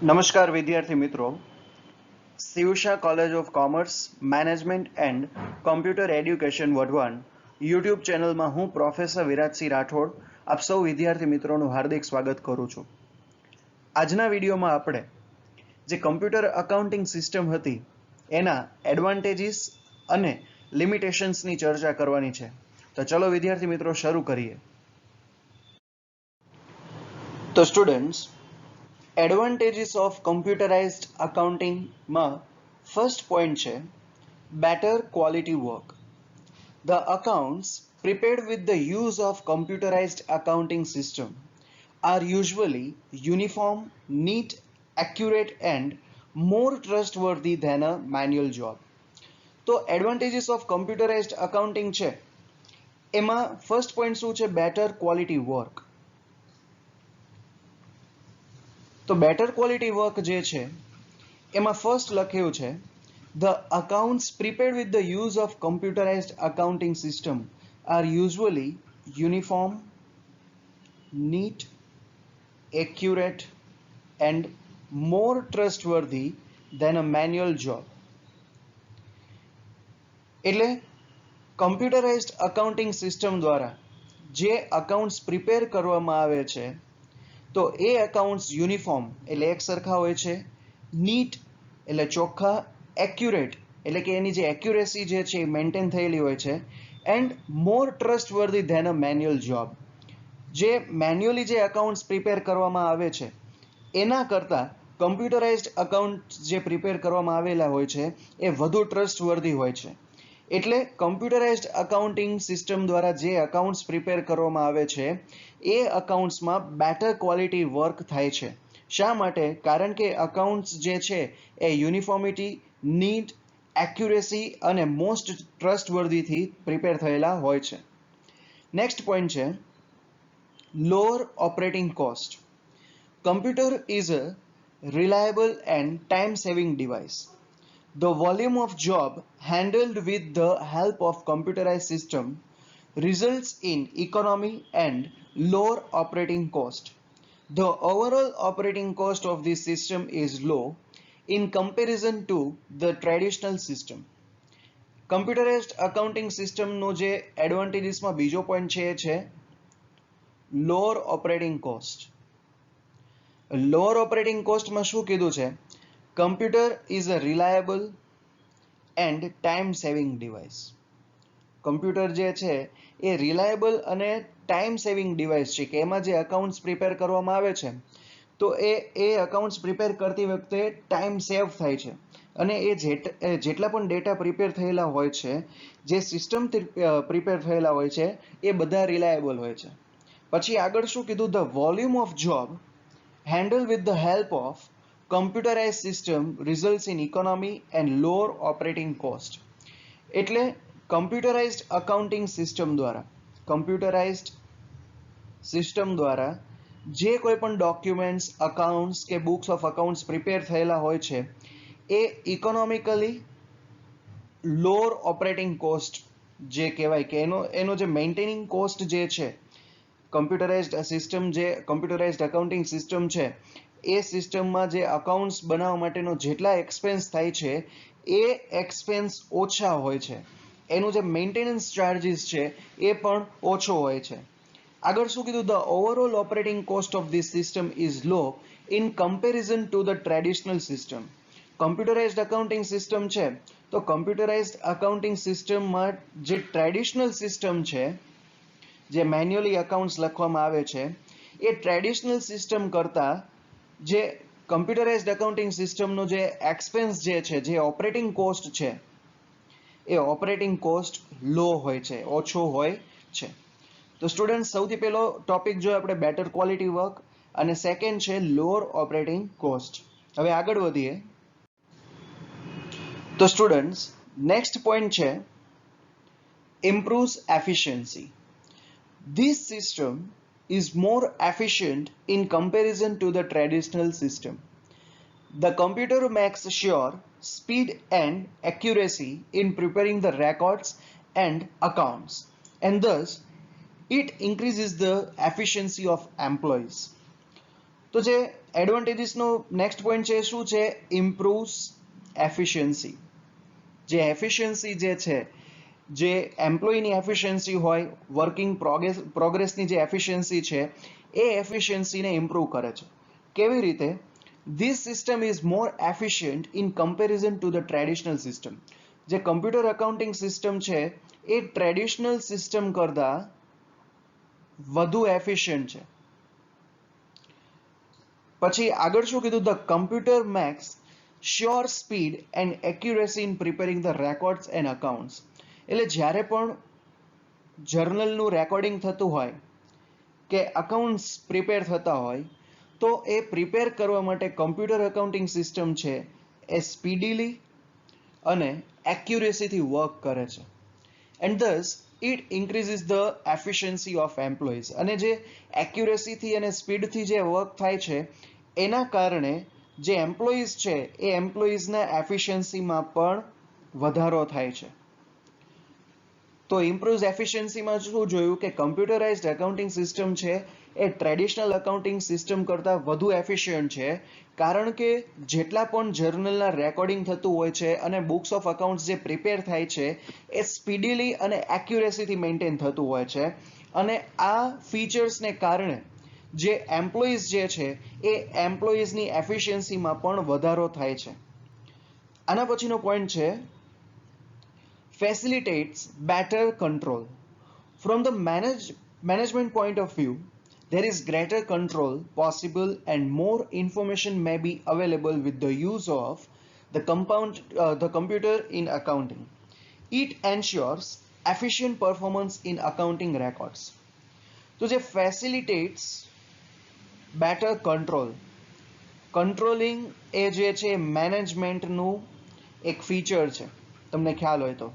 નમસ્કાર વિદ્યાર્થી મિત્રો. Shivsha college of commerce management and computer education Wadhwan YouTube ચેનલમાં હું પ્રોફેસર વિરાજસિંહ રાઠોડ આપ સૌ વિદ્યાર્થી મિત્રોનું હાર્દિક સ્વાગત કરું છું. આજના વિડીયોમાં આપણે જે કમ્પ્યુટર અકાઉન્ટિંગ સિસ્ટમ હતી એના એડવાન્ટેજીસ અને લિમિટેશન્સની ચર્ચા કરવાની છે. તો ચલો વિદ્યાર્થી મિત્રો શરૂ કરીએ. તો સ્ટુડન્ટ્સ, એડવાન્ટેજીસ ઓફ કમ્પ્યુટરાઇઝ્ડ અકાઉન્ટિંગમાં ફર્સ્ટ પોઈન્ટ છે better quality work. The accounts prepared with the use of computerized accounting system are usually uniform, neat, accurate and more trustworthy than a manual job. તો advantages of computerised accounting છે એમાં first point શું છે? Better quality work. તો better quality work જે છે એમાં first લખ્યું છે the accounts prepared with the use of computerized accounting system are usually uniform, neat, accurate and more trustworthy than a manual job. એટલે computerised accounting system દ્વારા જે accounts prepare કરવામાં આવે છે તો એ અકાઉન્ટ્સ યુનિફોર્મ એટલે એક સરખા હોય છે, નીટ એટલે ચોખ્ખા, એક્યુરેટ એટલે કે એની જે એક્યુરેસી જે છે એ મેન્ટેન થયેલી હોય છે, and more trustworthy than a manual job. જે મેન્યુઅલી જે અકાઉન્ટ્સ પ્રિપેર કરવામાં આવે છે એના કરતાં કમ્પ્યુટરાઇઝ્ડ અકાઉન્ટ જે પ્રિપેર કરવામાં આવેલા હોય છે એ વધુ ટ્રસ્ટવર્ધી હોય છે. એટલે કમ્પ્યુટરાઇઝ્ડ અકાઉન્ટિંગ સિસ્ટમ દ્વારા જે અકાઉન્ટ્સ પ્રિપેર કરવામાં આવે છે એ અકાઉન્ટ્સમાં બેટર ક્વોલિટી વર્ક થાય છે. શા માટે? કારણ કે અકાઉન્ટ્સ જે છે એ યુનિફોર્મિટી, નીટ, એક્યુરેસી અને મોસ્ટ ટ્રસ્ટવર્ધીથી પ્રિપેર થયેલા હોય છે. નેક્સ્ટ પોઈન્ટ છે lower operating cost. Computer is a reliable and time-saving device. The volume of job handled with the help of computerized system results in economy and lower operating cost. The overall operating cost of this system is low in comparison to the traditional system. Computerized accounting system નો જે advantages માં બીજો point છે એ છે lower operating cost. Lower operating કોસ્ટમાં શું કીધું છે? Computer is a reliable and time saving device. Computer જે છે એ રિલાયબલ અને ટાઈમ સેવિંગ ડિવાઇસ છે કે એમાં જે અકાઉન્ટ્સ પ્રિપેર કરવામાં આવે છે તો એ અકાઉન્ટ્સ પ્રિપેર કરતી વખતે ટાઈમ સેવ થાય છે અને એ જેટલા પણ ડેટા પ્રિપેર થયેલા હોય છે, જે સિસ્ટમથી પ્રિપેર થયેલા હોય છે એ બધા રિલાયબલ હોય છે. પછી આગળ શું કીધું? The volume of job handle with the help of computerized system results in economy and lower operating cost. એટલે કમ્પ્યુટરાઇઝ્ડ અકાઉન્ટિંગ સિસ્ટમ દ્વારા જે કોઈ પણ ડોક્યુમેન્ટ્સ, અકાઉન્ટ્સ કે બુક્સ ઓફ અકાઉન્ટ્સ પ્રિપેર થયેલા હોય છે એ ઇકોનોમિકલી લોઅર ઓપરેટિંગ કોસ્ટ જે કહેવાય કે એનો જે મેન્ટેનિંગ કોસ્ટ જે છે, કમ્પ્યુટરાઇઝ્ડ અકાઉન્ટિંગ સિસ્ટમ છે એ સિસ્ટમમાં જે અકાઉન્ટ્સ બનાવવા માટેનો જેટલા એક્સપેન્સ થાય છે એ એક્સપેન્સ ઓછા હોય છે. એનું જે મેન્ટેનન્સ ચાર્જીસ છે એ પણ ઓછો હોય છે. આગળ શું કીધું? The overall operating cost of this system is law in comparison to the traditional system. Computerised accounting system છે તો કમ્પ્યુટરાઇઝ્ડ અકાઉન્ટિંગ સિસ્ટમમાં જે ટ્રેડિશનલ સિસ્ટમ છે, જે મેન્યુઅલી અકાઉન્ટ્સ લખવામાં આવે છે, એ ટ્રેડિશનલ સિસ્ટમ કરતાં જે કમ્પ્યુટરાઇઝ્ડ અકાઉન્ટિંગ સિસ્ટમનો જે એક્સપેન્સ જે છે, જે ઓપરેટિંગ કોસ્ટ છે, એ ઓપરેટિંગ કોસ્ટ લો હોય છે, ઓછો હોય છે. તો સ્ટુડન્ટ, સૌથી પહેલો ટોપિક જો આપણે બેટર ક્વોલિટી વર્ક અને સેકન્ડ છે લોઅર ઓપરેટિંગ કોસ્ટ. હવે આગળ વધીએ તો સ્ટુડન્ટ્સ, નેક્સ્ટ પોઈન્ટ છે improves efficiency. This system is more efficient in comparison to the traditional system. The computer makes sure speed and accuracy in preparing the records and accounts, and thus it increases the efficiency of employees. તો જે એડવાન્ટેજીસનો next point છે શું છે? Improves efficiency. જે efficiency જે છે, જે એમ્પ્લોયીની efficiency હોય, વર્કિંગ પ્રોગ્રેસની જે એફિશિયન્સી છે એ એફિશિયન્સીને ઇમ્પ્રૂવ કરે છે. કેવી રીતે? This system is more efficient in comparison to the traditional system. જે કમ્પ્યુટર એકાઉન્ટિંગ સિસ્ટમ છે એ ટ્રેડિશનલ સિસ્ટમ કરતાં વધુ એફિશિયન્ટ છે. પછી આગળ શું કીધું? The computer max sure speed and accuracy in preparing the records and accounts. એટલે જ્યારે પણ જર્નલનું રેકોર્ડિંગ થતું હોય કે અકાઉન્ટ્સ પ્રિપેર થતા હોય તો એ પ્રિપેર કરવા માટે કમ્પ્યુટર એકાઉન્ટિંગ સિસ્ટમ છે એ સ્પીડીલી અને એક્યુરેસીથી વર્ક કરે છે. And this it increases the efficiency of employees. અને જે એક્યુરેસીથી અને સ્પીડથી જે વર્ક થાય છે એના કારણે જે એમ્પ્લોઈઝ છે એ એમ્પ્લોઈઝના એફિશિયન્સીમાં પણ વધારો થાય છે. તો ઇમ્પ્રુવ્સ એફિશિયન્સીમાં શું જોયું કે કમ્પ્યુટરાઇઝ્ડ એકાઉન્ટિંગ સિસ્ટમ છે એ ટ્રેડિશનલ એકાઉન્ટિંગ સિસ્ટમ કરતાં વધુ એફિશિયન્ટ છે, કારણ કે જેટલા પણ જર્નલના રેકોર્ડિંગ થતું હોય છે અને બુક્સ ઓફ અકાઉન્ટ્સ જે પ્રિપેર થાય છે એ સ્પીડીલી અને એક્યુરેસીથી મેન્ટેન થતું હોય છે. અને આ ફીચર્સને કારણે જે એમ્પ્લોઈઝ જે છે એ એમ્પ્લોઈઝની એફિશિયન્સીમાં પણ વધારો થાય છે. આના પછીનો પોઈન્ટ છે facilitates better control. From the management point of view, there is greater control possible and more information may be available with the use of the computer in accounting. It ensures efficient performance in accounting records. So, જે facilitates better control. Controlling એ જે છે મેનેજમેન્ટનું એક feature છે, તમને ખ્યાલ હોય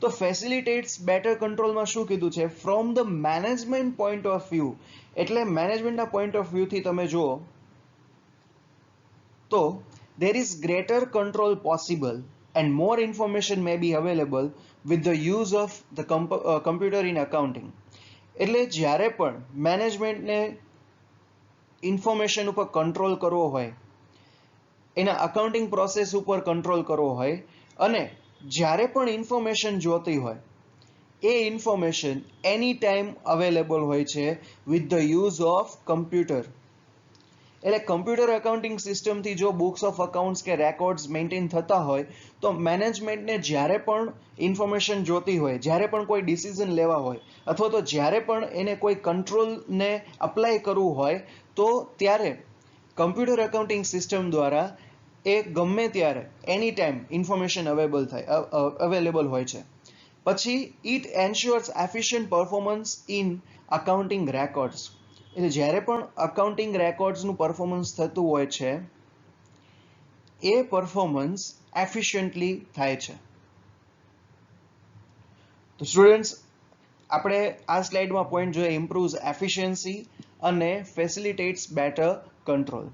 તો ફેસિલિટેટ્સ better કંટ્રોલમાં શું કીધું છે? From the management point of view, એટલે મેનેજમેન્ટના પોઈન્ટ ઓફ વ્યૂથી તમે જુઓ તો there is greater control possible and more information may be available with the use of the computer in accounting. એટલે જ્યારે પણ મેનેજમેન્ટને ઇન્ફોર્મેશન ઉપર કંટ્રોલ કરવો હોય, એના અકાઉન્ટિંગ પ્રોસેસ ઉપર કંટ્રોલ કરવો હોય અને જ્યારે પણ ઇન્ફોર્મેશન જોતી હોય એ ઇન્ફોર્મેશન એની ટાઈમ અવેલેબલ હોય છે with the use of computer. એટલે કમ્પ્યુટર એકાઉન્ટિંગ સિસ્ટમથી જો બુક્સ ઓફ અકાઉન્ટ્સ કે રેકોર્ડ્સ મેન્ટેન થતા હોય તો મેનેજમેન્ટને જ્યારે પણ ઇન્ફોર્મેશન જોતી હોય, જ્યારે પણ કોઈ ડિસિઝન લેવા હોય અથવા તો જ્યારે પણ એને કોઈ કંટ્રોલને અપ્લાય કરવું હોય તો ત્યારે કમ્પ્યુટર એકાઉન્ટિંગ સિસ્ટમ દ્વારા એ ગમે ત્યારે એની ટાઈમ ઇન્ફોર્મેશન અવેલેબલ હોય છે. પછી it ensures efficient performance in accounting records. એટલે જ્યારે પણ અકાઉન્ટિંગ રેકોર્ડ્સનું પરફોર્મન્સ થતું હોય છે એ પરફોર્મન્સ એફિશિયન્ટલી થાય છે. તો સ્ટુડન્ટ્સ, આપણે આ સ્લાઇડમાં પોઈન્ટ જોઈએ ઇમ્પ્રુવ્સ એફિશિયન્સી અને ફેસિલિટેટ્સ બેટર કંટ્રોલ.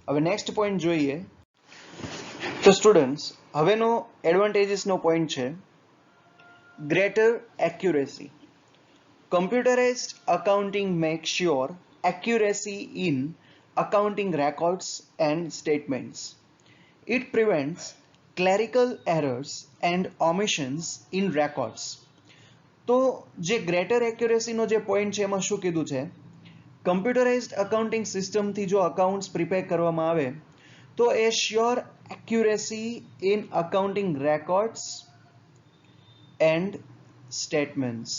હવે નેક્સ્ટ પોઈન્ટ જોઈએ. તો સ્ટુડન્ટ્સ, હવેનો એડવાન્ટેજીસનો પોઈન્ટ છે greater accuracy. Computerized accounting makes sure accuracy in accounting records and statements. It prevents clerical errors and omissions in records. તો જે ગ્રેટર એક્યુરેસીનો જે પોઈન્ટ છે એમાં શું કીધું છે? કમ્પ્યુટરાઇઝ્ડ અકાઉન્ટિંગ સિસ્ટમથી જો અકાઉન્ટ્સ પ્રિપેર કરવામાં આવે તો ensure accuracy in accounting records and statements.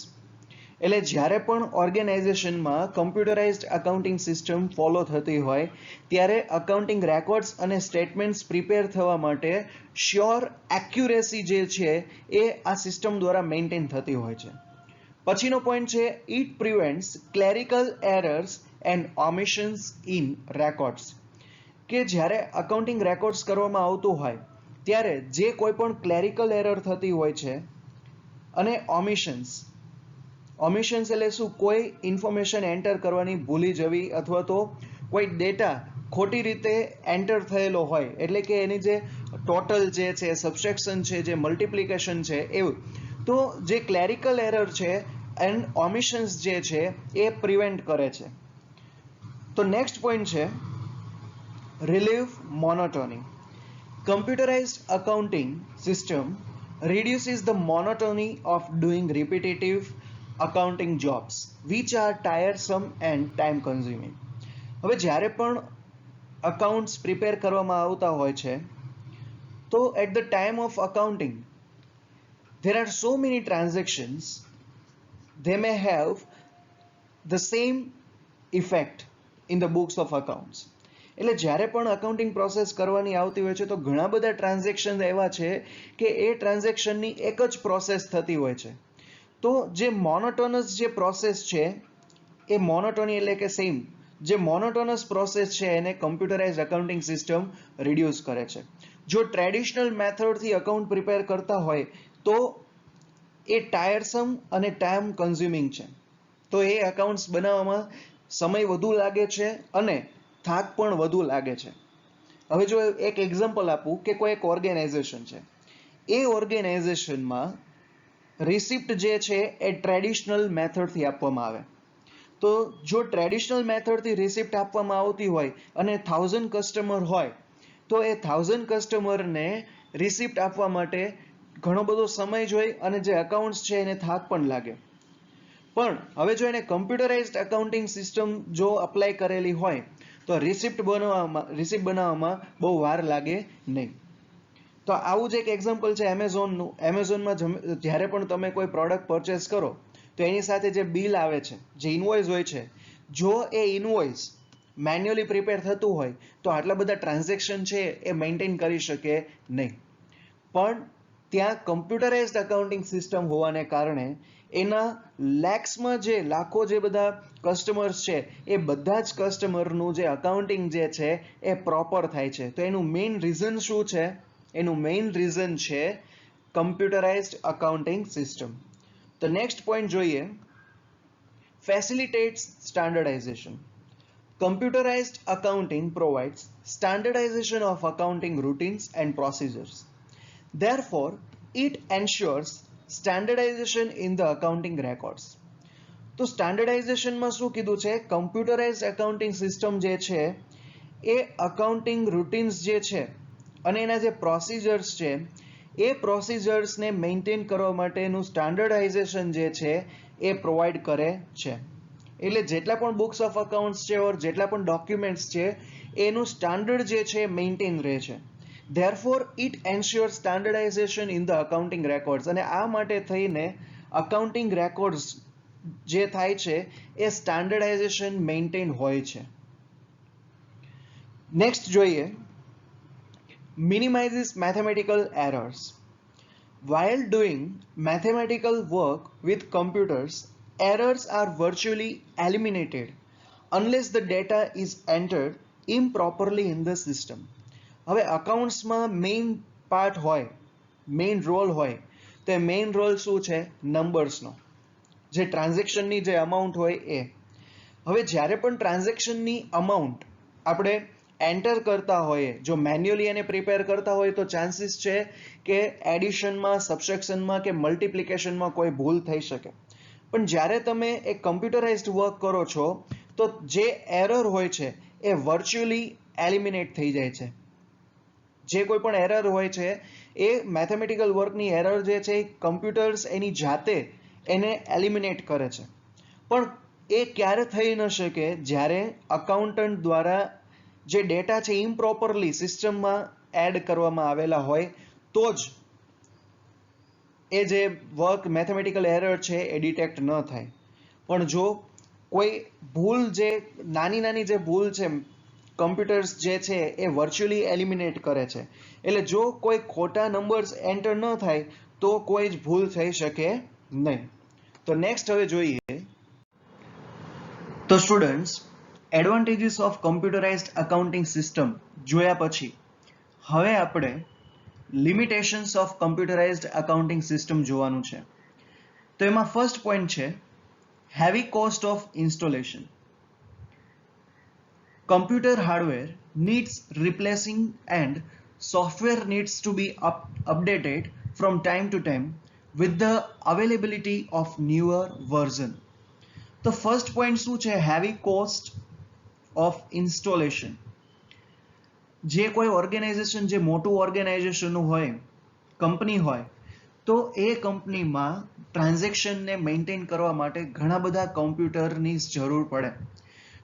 એટલે જ્યારે પણ ઓર્ગેનાઇઝેશનમાં કમ્પ્યુટરાઇઝ્ડ અકાઉન્ટિંગ સિસ્ટમ ફોલો થતી હોય ત્યારે અકાઉન્ટિંગ રેકોર્ડ્સ અને સ્ટેટમેન્ટ્સ પ્રિપેર થવા માટે શ્યોર એક્યુરેસી જે છે એ આ સિસ્ટમ દ્વારા મેન્ટેન થતી હોય છે. પછીનો પોઈન્ટ છે it prevents clerical errors and omissions in records. કે જ્યારે અકાઉન્ટિંગ રેકોર્ડ્સ કરવામાં આવતું હોય ત્યારે જે કોઈ પણ ક્લેરિકલ એરર થતી હોય છે અને ઓમિશન્સ એટલે શું? કોઈ ઇન્ફોર્મેશન એન્ટર કરવાની ભૂલી જવી અથવા તો કોઈ ડેટા ખોટી રીતે એન્ટર થયેલો હોય, એટલે કે એની જે ટોટલ જે છે, સબસ્ટ્રેક્શન છે, જે મલ્ટિપ્લિકેશન છે, એવું તો જે ક્લેરિકલ એરર છે એન્ડ ઓમિશન્સ જે છે એ પ્રિવેન્ટ કરે છે. તો નેક્સ્ટ પોઈન્ટ છે relieve monotony. Computerized accounting system reduces the monotony of doing repetitive accounting jobs which are tiresome and time consuming. હવે જ્યારે પણ અકાઉન્ટ્સ પ્રિપેર કરવામાં આવતા હોય છે તો at the time of accounting there are so many transactions, they may have the same effect in the books of accounts. એટલે જ્યારે પણ અકાઉન્ટિંગ પ્રોસેસ કરવાની આવતી હોય છે તો ઘણા બધા ટ્રાન્ઝેક્શન એવા છે કે એ ટ્રાન્ઝેક્શનની એક જ પ્રોસેસ થતી હોય છે. તો જે મોનોટોનસ જે પ્રોસેસ છે એ મોનોટોની એટલે કે સેમ જે મોનોટોનસ પ્રોસેસ છે એને કમ્પ્યુટરાઇઝ અકાઉન્ટિંગ સિસ્ટમ રિડ્યુસ કરે છે. જો ટ્રેડિશનલ મેથડથી અકાઉન્ટ પ્રિપેર કરતા હોય તો એ ટાયરસમ અને ટાઈમ કન્ઝ્યુમિંગ છે. તો એ અકાઉન્ટ્સ બનાવવામાં સમય વધુ લાગે છે અને થાક પણ વધુ લાગે છે. હવે જો એક એક્ઝામ્પલ આપું કે કોઈ એક ઓર્ગેનાઇઝેશન છે, એ ઓર્ગેનાઇઝેશનમાં રિસિપ્ટ જે છે એ ટ્રેડિશનલ મેથડથી આપવામાં આવે. તો જો ટ્રેડિશનલ મેથડથી રિસિપ્ટ આપવામાં આવતી હોય અને 1000 કસ્ટમર હોય તો એ 1000 કસ્ટમરને રિસિપ્ટ આપવા માટે ઘણો બધો સમય જોઈએ અને જે અકાઉન્ટ્સ છે એને થાક પણ લાગે. પણ હવે જો એને કમ્પ્યુટરાઇઝ્ડ અકાઉન્ટિંગ સિસ્ટમ જો અપ્લાય કરેલી હોય તો રિસિપ્ટ બનાવવામાં બહુ વાર લાગે નહીં. તો આવું જ એક એક્ઝામ્પલ છે એમેઝોનનું. એમેઝોનમાં જ્યારે પણ તમે કોઈ પ્રોડક્ટ પરચેસ કરો તો એની સાથે જે બિલ આવે છે, જે ઇનવોઇસ હોય છે, જો એ ઇનવોઇસ મેન્યુઅલી પ્રિપેર થતું હોય તો આટલા બધા ટ્રાન્ઝેક્શન છે એ મેન્ટેન કરી શકે નહીં. પણ ત્યાં કમ્પ્યુટરાઇઝ્ડ અકાઉન્ટિંગ સિસ્ટમ હોવાને કારણે એના લેક્સમાં જે લાખો જે બધા કસ્ટમર્સ છે એ બધા જ કસ્ટમરનું જે અકાઉન્ટિંગ જે છે એ પ્રોપર થાય છે. તો એનું મેઇન રીઝન શું છે? એનું મેઇન રીઝન છે કમ્પ્યુટરાઇઝ્ડ અકાઉન્ટિંગ સિસ્ટમ. તો નેક્સ્ટ પોઈન્ટ જોઈએ, facilitates standardization. Computerized accounting provides standardization of accounting routines and procedures. Therefore, it ensures standardization in the accounting records. તો સ્ટાન્ડર્ડાઇઝેશનમાં શું કીધું છે? કમ્પ્યુટરાઇઝ્ડ અકાઉન્ટિંગ સિસ્ટમ જે છે એ અકાઉન્ટિંગ રૂટીન્સ જે છે અને એના જે પ્રોસિજર્સ છે એ પ્રોસિજર્સને મેન્ટેન કરવા માટેનું સ્ટાન્ડર્ડાઇઝેશન જે છે એ પ્રોવાઈડ કરે છે. એટલે જેટલા પણ બુક્સ ઓફ અકાઉન્ટ્સ છે ઓર જેટલા પણ ડોક્યુમેન્ટ્સ છે એનું સ્ટાન્ડર્ડ જે છે મેન્ટેન રહે છે. Therefore, it ensures standardization in the accounting records. અને આ માટે થઈને અકાઉન્ટિંગ રેકોર્ડ્સ જે થાય છે એ સ્ટાન્ડર્ડાઇઝેશન મેન્ટેન હોય છે. નેક્સ્ટ જોઈએ, minimizes mathematical errors. While doing mathematical work with computers, errors are virtually eliminated unless the data is entered improperly in the system. હવે અકાઉન્ટ્સમાં મેઇન પાર્ટ હોય, મેઇન રોલ હોય, તો એ મેઇન રોલ શું છે? નંબર્સનો. જે ટ્રાન્ઝેક્શનની જે અમાઉન્ટ હોય એ. હવે જ્યારે પણ ટ્રાન્ઝેક્શનની અમાઉન્ટ આપણે એન્ટર કરતા હોઈએ, જો મેન્યુઅલી એને પ્રિપેર કરતા હોય તો ચાન્સીસ છે કે એડિશનમાં, સબસ્ટ્રેક્શનમાં કે મલ્ટિપ્લિકેશનમાં કોઈ ભૂલ થઈ શકે. પણ જ્યારે તમે એક કમ્પ્યુટરાઇઝ્ડ વર્ક કરો છો તો જે એરર હોય છે એ વર્ચ્યુઅલી એલિમિનેટ થઈ જાય છે. જે કોઈ પણ એરર હોય છે એ મેથેમેટિકલ વર્કની એરર જે છે એ કમ્પ્યુટર્સ એની જાતે એને એલિમિનેટ કરે છે. પણ એ ક્યારે થઈ ન શકે? જ્યારે અકાઉન્ટન્ટ દ્વારા જે ડેટા છે ઇમ્પ્રોપરલી સિસ્ટમમાં એડ કરવામાં આવેલા હોય તો જ એ જે વર્ક મેથેમેટિકલ એરર છે એ ડિટેક્ટ ન થાય. પણ જો કોઈ ભૂલ, જે નાની નાની જે ભૂલ છે કમ્પ્યુટર્સ જે છે એ વર્ચ્યુઅલી એલિમિનેટ કરે છે. એટલે જો કોઈ ખોટા નંબર્સ એન્ટર ન થાય તો કોઈ જ ભૂલ થઈ શકે નહીં. તો નેક્સ્ટ હવે જોઈએ, તો students advantages of computerised accounting system જોયા પછી હવે આપણે limitations of computerised accounting system જોવાનું છે. તો એમાં ફર્સ્ટ પોઈન્ટ છે heavy cost of installation. Computer hardware needs replacing and software needs to be updated from time to time with the availability of newer version. The first point શું છે? heavy cost of installation. જે કોઈ organisation જે મોટું organisation હોય, company હોય, તો એ કંપનીમાં ટ્રાન્ઝેક્શનને મેન્ટેન કરવા માટે ઘણા બધા કમ્પ્યુટરની જરૂર પડે.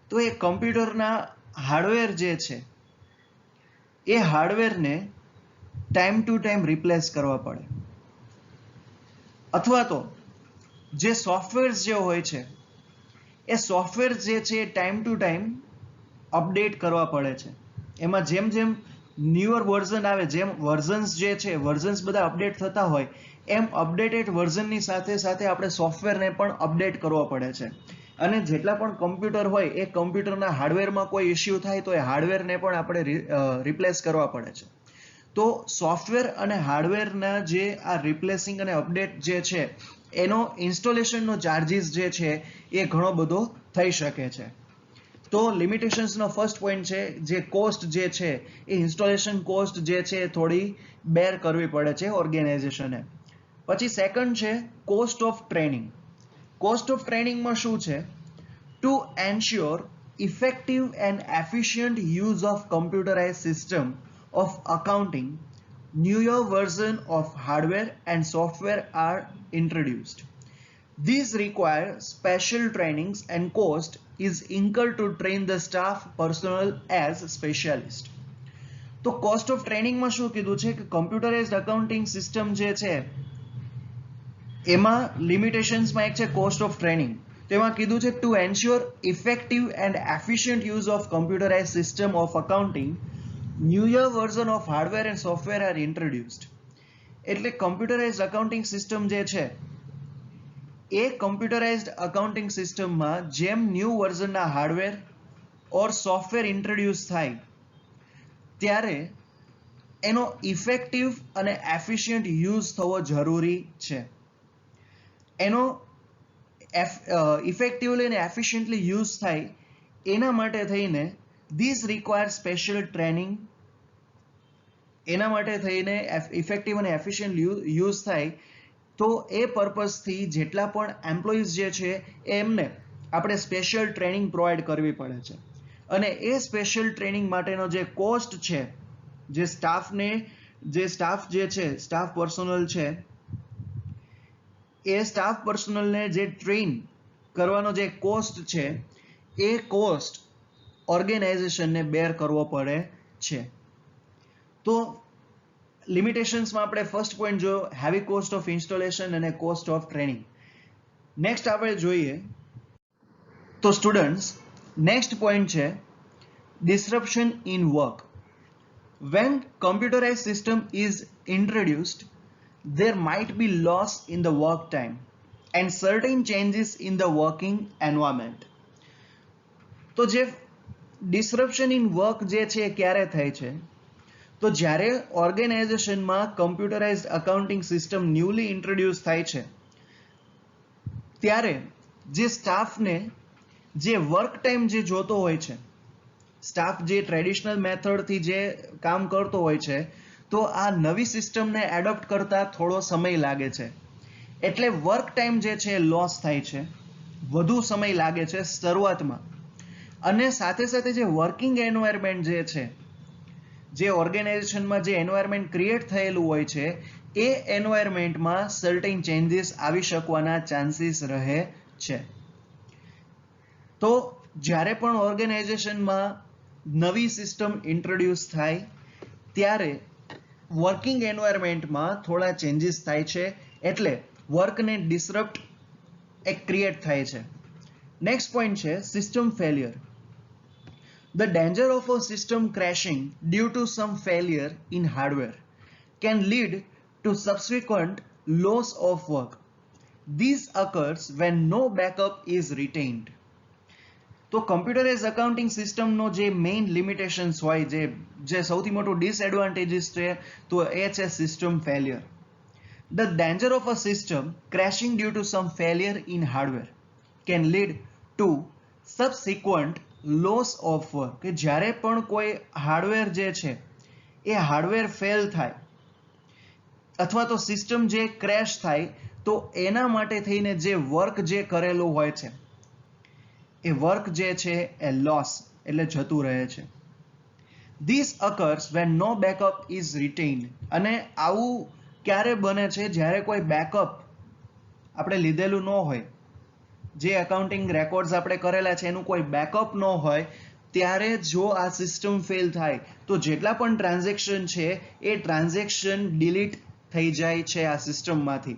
તો એ કમ્પ્યુટરના હાર્ડવેર જે છે એ હાર્ડવેરને ટાઈમ ટુ ટાઈમ રિપ્લેસ કરવા પડે, અથવા તો જે સોફ્ટવેર્સ જે હોય છે એ સોફ્ટવેર જે છે એ ટાઈમ ટુ ટાઈમ અપડેટ કરવા પડે છે. એમાં જેમ જેમ ન્યુઅર વર્ઝન આવે, જેમ વર્ઝન્સ જે છે વર્ઝન્સ બધા અપડેટ થતા હોય, એમ અપડેટેડ વર્ઝનની સાથે સાથે આપણે સોફ્ટવેરને પણ અપડેટ કરવો પડે છે. અને જેટલા પણ કમ્પ્યુટર હોય એ કમ્પ્યુટરના હાર્ડવેરમાં કોઈ ઇસ્યુ થાય તો એ હાર્ડવેરને પણ આપણે રિપ્લેસ કરવા પડે છે. તો સોફ્ટવેર અને હાર્ડવેરના જે આ રિપ્લેસિંગ અને અપડેટ જે છે એનો ઇન્સ્ટોલેશનનો ચાર્જિસ જે છે એ ઘણો બધો થઈ શકે છે. તો લિમિટેશન્સનો ફર્સ્ટ પોઈન્ટ છે જે કોસ્ટ જે છે એ ઇન્સ્ટોલેશન કોસ્ટ જે છે એ થોડી બેર કરવી પડે છે ઓર્ગેનાઇઝેશને. પછી સેકન્ડ છે cost of training. Cost of ટ્રેનિંગમાં શું છે? To ensure effective and efficient use of computerize system of accounting, newer version of hardware and software are introduced. These require special trainings and cost is incurred to train the staff personnel as specialist. તો cost of ટ્રેનિંગમાં શું કીધું છે કે computerised accounting system જે છે એમાં લિમિટેશન્સમાં એક છે કોસ્ટ ઓફ ટ્રેનિંગ. તેમાં કીધું છે to ensure effective and efficient use of computerised system of accounting, newer version of hardware and software are introduced. એટલે કમ્પ્યુટરાઇઝ્ડ અકાઉન્ટિંગ સિસ્ટમ જે છે એ કમ્પ્યુટરાઇઝ્ડ અકાઉન્ટિંગ સિસ્ટમમાં જેમ ન્યૂ વર્ઝનના હાર્ડવેર ઓર સોફ્ટવેર ઇન્ટ્રોડ્યુસ થાય ત્યારે એનો ઇફેક્ટિવ અને એફિશિયન્ટ યુઝ થવો જરૂરી છે. એનો ઇફેક્ટિવલી અને એફિશિયન્ટલી યુઝ થાય એના માટે થઈને These require special training. એના માટે થઈને ઇફેક્ટિવ અને એફિશિયન્ટ યુઝ થાય તો એ પર્પઝથી જેટલા પણ એમ્પ્લોઈઝ જે છે એમને આપણે સ્પેશિયલ ટ્રેનિંગ પ્રોવાઈડ કરવી પડે છે. અને એ સ્પેશિયલ ટ્રેનિંગ માટેનો જે કોસ્ટ છે, જે સ્ટાફ જે છે સ્ટાફ પર્સનલ છે એ સ્ટાફ પર્સનલને જે ટ્રેન કરવાનો જે કોસ્ટ છે એ કોસ્ટ ઓર્ગેનાઇઝેશનને બેર કરવો પડે છે. તો લિમિટેશન્સમાં આપણે ફર્સ્ટ પોઈન્ટ જોયો હેવી કોસ્ટ ઓફ ઇન્સ્ટોલેશન અને કોસ્ટ ઓફ ટ્રેનિંગ. નેક્સ્ટ આપણે જોઈએ તો સ્ટુડન્ટ્સ નેક્સ્ટ પોઈન્ટ છે disruption in work. When computerize system is introduced there might be loss in the work time and certain changes in the working environment. તો જે disruption in work જે છે ક્યારે થાય છે? તો જ્યારે ઓર્ગેનાઇઝેશનમાં computerized accounting system newly introduce થાય છે ત્યારે જે સ્ટાફને જે વર્ક ટાઈમ જે જોતો હોય છે, સ્ટાફ જે ટ્રેડિશનલ મેથડથી જે કામ કરતો હોય છે, તો આ નવી સિસ્ટમને એડોપ્ટ કરતા થોડો સમય લાગે છે. એટલે વર્ક ટાઈમ જે છે લોસ થાય છે, વધુ સમય લાગે છે શરૂઆતમાં. અને સાથે સાથે જે વર્કિંગ એન્વાયરમેન્ટ જે છે, જે ઓર્ગેનાઇઝેશનમાં જે એન્વાયરમેન્ટ ક્રિએટ થયેલું હોય છે એ એન્વાયરમેન્ટમાં સર્ટેન ચેન્જીસ આવી શકવાના ચાન્સીસ રહે છે. તો જ્યારે પણ ઓર્ગેનાઇઝેશનમાં નવી સિસ્ટમ ઇન્ટ્રોડ્યુસ થાય ત્યારે વર્કિંગ એન્વાયરમેન્ટમાં થોડા ચેન્જીસ થાય છે, એટલે વર્કને ડિસરપ્ટ એક ક્રિએટ થાય છે. નેક્સ્ટ પોઈન્ટ છે system failure. The danger of a system crashing due to some failure in hardware can lead to subsequent loss of work. This occurs when no backup is retained. તો computerise accounting સિસ્ટમનો જે main limitations હોય, જે સૌથી મોટું disadvantages છે તો એ છે system failure. The danger of a system crashing due to some failure in hardware can lead to subsequent loss of work. કે જ્યારે પણ કોઈ હાર્ડવેર જે છે એ હાર્ડવેર ફેલ થાય અથવા તો સિસ્ટમ જે ક્રેશ થાય તો એના માટે થઈને જે વર્ક જે કરેલું હોય છે એ વર્ક જે છે એ લોસ એટલે જતું રહે છે. This occurs when no backup is retained. અને આવું ક્યારે બને છે જ્યારે કોઈ બેકઅપ આપણે લીધેલું ન હોય, જે એકાઉન્ટિંગ રેકોર્ડ્સ આપણે કરેલા છે એનું કોઈ બેકઅપ ન હોય, ત્યારે જો આ સિસ્ટમ ફેલ થાય તો જેટલા પણ ટ્રાન્ઝેક્શન છે એ ટ્રાન્ઝેક્શન ડિલીટ થઈ જાય છે આ સિસ્ટમમાંથી.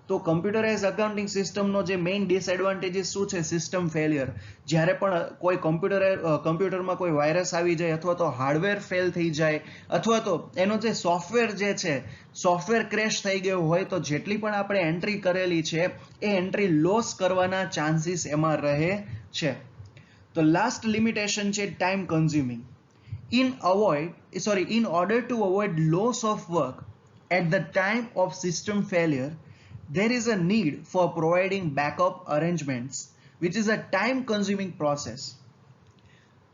તો કમ્પ્યુટરાઇઝ અકાઉન્ટિંગ સિસ્ટમનો જે મેઇન ડિસએડવાન્ટેજીસ શું છે? System failure. જ્યારે પણ કોઈ કમ્પ્યુટરમાં કોઈ વાયરસ આવી જાય, અથવા તો હાર્ડવેર ફેલ થઈ જાય, અથવા તો એનો જે સોફ્ટવેર જે છે સોફ્ટવેર ક્રેશ થઈ ગયું હોય, તો જેટલી પણ આપણે એન્ટ્રી કરેલી છે એ એન્ટ્રી લોસ કરવાના ચાન્સીસ એમાં રહે છે. તો લાસ્ટ લિમિટેશન છે time consuming. in order to avoid loss of work at the time of system failure, there is a need for providing backup arrangements, which is a time consuming process.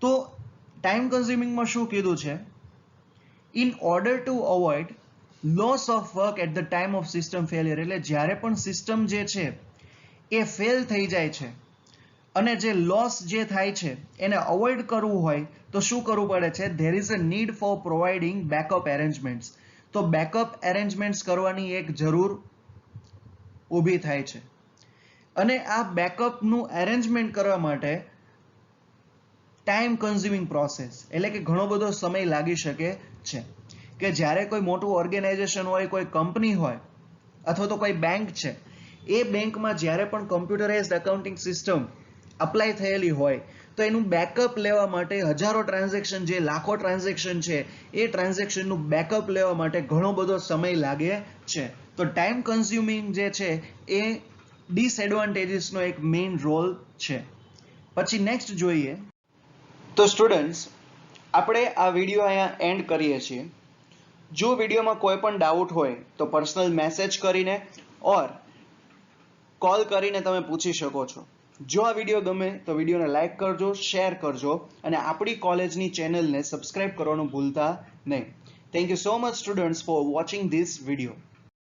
તો time કન્ઝ્યુમિંગમાં શું કીધું છે? in order to avoid loss of work at the time of system failure, એટલે જ્યારે પણ system જે છે એ fail થઈ જાય છે અને જે લોસ જે થાય છે એને અવોઇડ કરવું હોય તો શું કરવું પડે છે? there is a need for providing backup arrangements. તો બેકઅપ એરેન્જમેન્ટ્સ કરવાની એક જરૂર ઊભી થાય છે. અને આ બેકઅપનું એરેન્જમેન્ટ કરવા માટે ટાઈમ કન્ઝ્યુમિંગ પ્રોસેસ, એટલે કે ઘણો બધો સમય લાગી શકે છે. કે જ્યારે કોઈ મોટું ઓર્ગેનાઇઝેશન હોય, કોઈ કંપની હોય, અથવા તો કોઈ બેંક છે, એ બેંકમાં જ્યારે પણ કમ્પ્યુટરાઇઝ્ડ અકાઉન્ટિંગ સિસ્ટમ અપ્લાય થયેલી હોય તો એનું બેકઅપ લેવા માટે હજારો ટ્રાન્ઝેક્શન, જે લાખો ટ્રાન્ઝેક્શન છે, એ ટ્રાન્ઝેક્શનનું બેકઅપ લેવા માટે ઘણો બધો સમય લાગે છે. તો ટાઈમ કન્ઝ્યુમિંગ જે છે એ ડિસએડવાન્ટેજીસનો એક મેઇન રોલ છે. પછી નેક્સ્ટ જોઈએ તો સ્ટુડન્ટ્સ, આપણે આ વિડીયો અહીંયા એન્ડ કરીએ છીએ. જો વિડીયોમાં કોઈ પણ ડાઉટ હોય તો પર્સનલ મેસેજ કરીને ઓર કોલ કરીને તમે પૂછી શકો છો. જો આ વિડીયો ગમે તો વિડીયોને લાઈક કરજો, શેર કરજો અને આપણી કોલેજની ચેનલને સબસ્ક્રાઇબ કરવાનું ભૂલતા નહીં. Thank you so much students for watching this video.